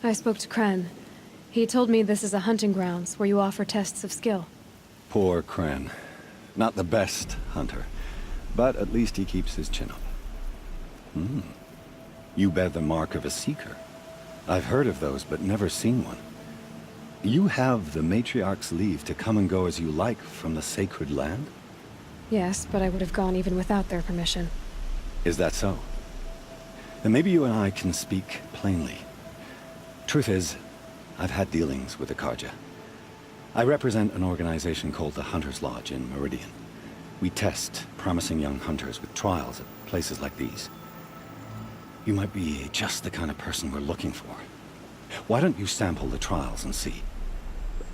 I spoke to Kren. He told me this is a hunting grounds where you offer tests of skill. Poor Kren. Not the best hunter, but at least he keeps his chin up. You bear the mark of a seeker. I've heard of those, but never seen one. You have the Matriarch's leave to come and go as you like from the sacred land? Yes, but I would have gone even without their permission. Is that so? Then maybe you and I can speak plainly. Truth is, I've had dealings with the Carja. I represent an organization called the Hunter's Lodge in Meridian. We test promising young hunters with trials at places like these. You might be just the kind of person we're looking for. Why don't you sample the trials and see?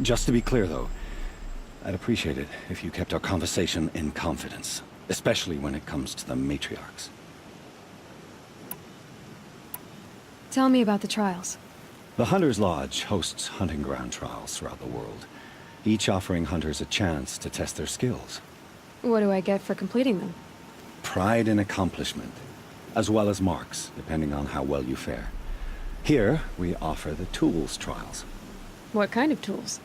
Just to be clear, though, I'd appreciate it if you kept our conversation in confidence, especially when it comes to the matriarchs. Tell me about the trials. The Hunter's Lodge hosts hunting ground trials throughout the world, each offering hunters a chance to test their skills. What do I get for completing them? Pride in accomplishment, as well as marks, depending on how well you fare. Here, we offer the tools trials. What kind of tools?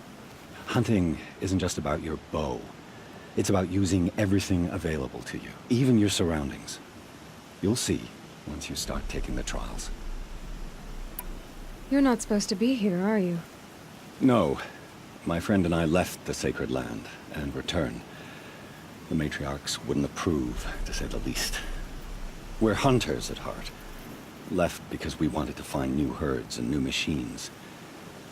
Hunting isn't just about your bow. It's about using everything available to you, even your surroundings. You'll see once you start taking the trials. You're not supposed to be here, are you? No. My friend and I left the sacred land and returned. The matriarchs wouldn't approve, to say the least. We're hunters at heart. Left because we wanted to find new herds and new machines.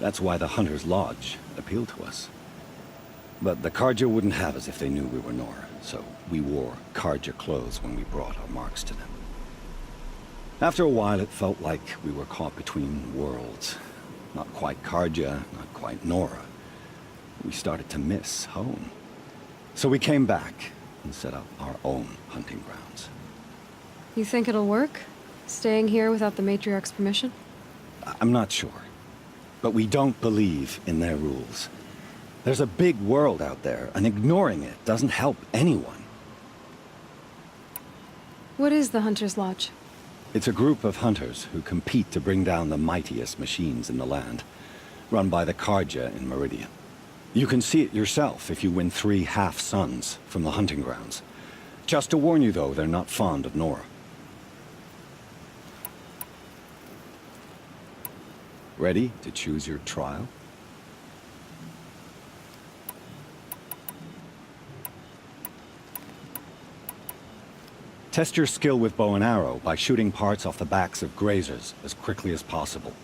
That's why the Hunter's Lodge appealed to us. But the Carja wouldn't have us if they knew we were Nora, so we wore Carja clothes when we brought our marks to them. After a while, it felt like we were caught between worlds. Not quite Carja, not quite Nora. We started to miss home. So we came back and set up our own hunting grounds. You think it'll work? Staying here without the matriarch's permission? I'm not sure. But we don't believe in their rules. There's a big world out there, and ignoring it doesn't help anyone. What is the Hunter's Lodge? It's a group of hunters who compete to bring down the mightiest machines in the land, run by the Carja in Meridian. You can see it yourself if you win 3 half-suns from the hunting grounds. Just to warn you, though, they're not fond of Nora. Ready to choose your trial? Test your skill with bow and arrow by shooting parts off the backs of grazers as quickly as possible.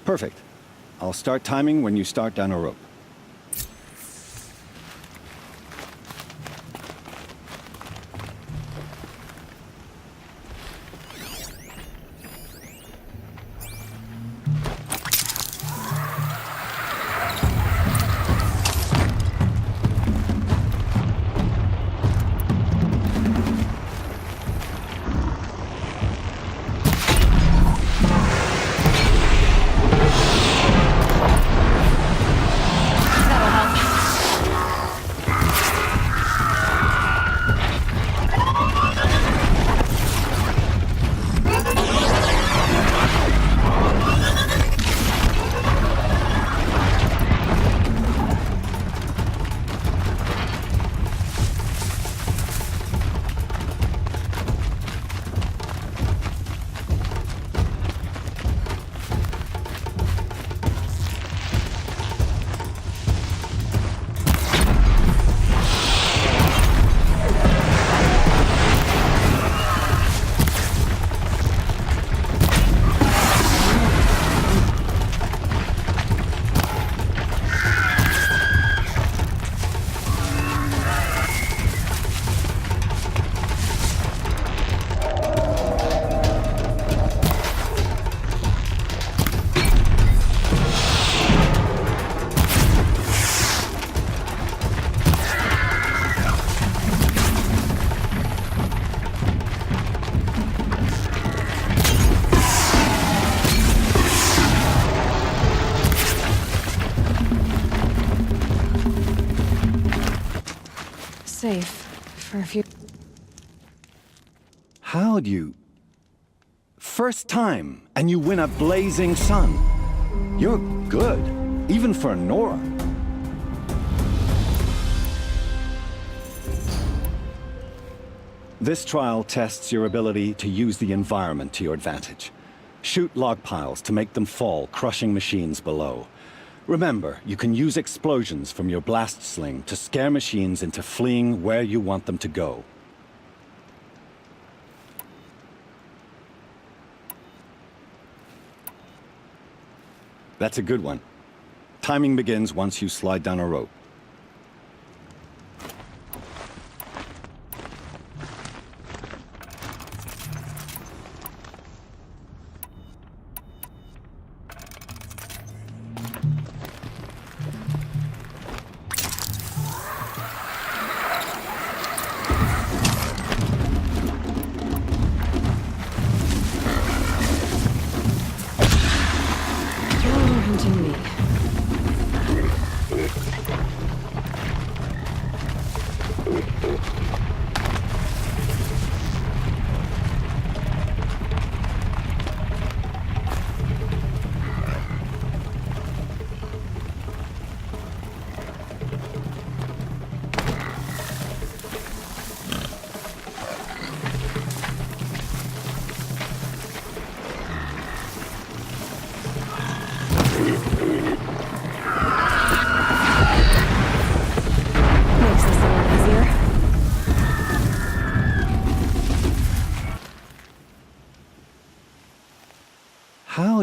Perfect. I'll start timing when you start down a rope. Safe. For a few... How'd you... First time, and you win a blazing sun. You're good, even for Nora. This trial tests your ability to use the environment to your advantage. Shoot log piles to make them fall, crushing machines below. Remember, you can use explosions from your blast sling to scare machines into fleeing where you want them to go. That's a good one. Timing begins once you slide down a rope.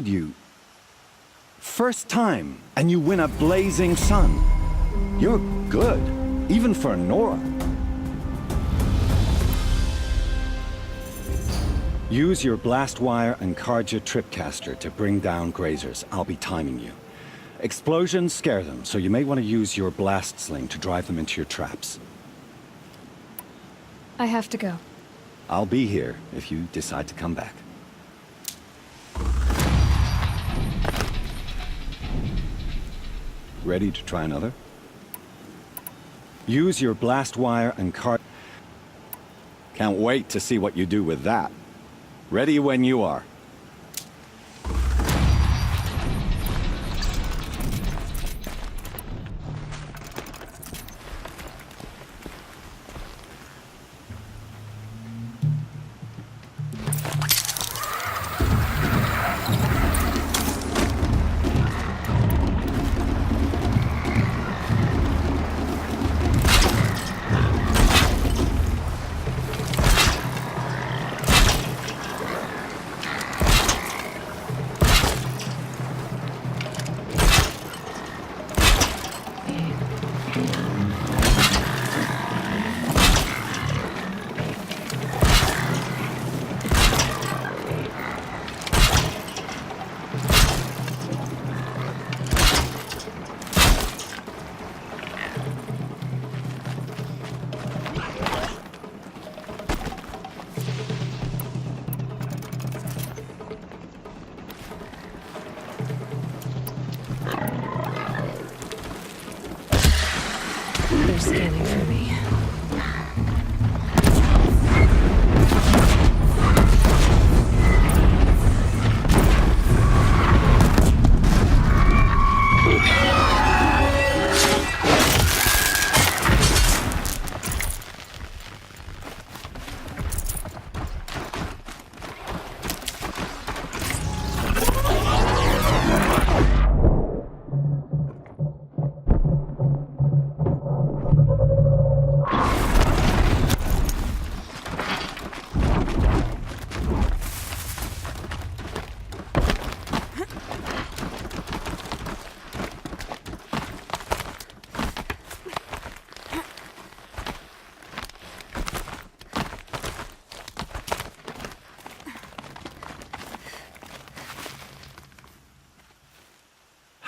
How'd you... First time, and you win a blazing sun. You're good, even for Nora. Use your blast wire and Carja tripcaster to bring down grazers. I'll be timing you. Explosions scare them, so you may want to use your blast sling to drive them into your traps. I have to go. I'll be here if you decide to come back. Ready to try another? Use your blast wire and Can't wait to see what you do with that. Ready when you are. They're scanning for me.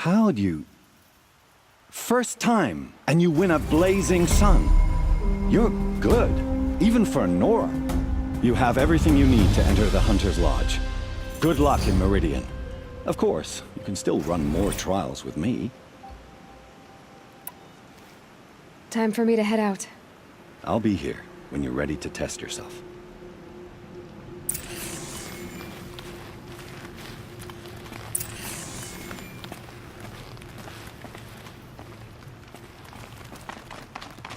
How'd you... First time, and you win a blazing sun. You're good, even for Nora. You have everything you need to enter the Hunter's Lodge. Good luck in Meridian. Of course, you can still run more trials with me. Time for me to head out. I'll be here when you're ready to test yourself.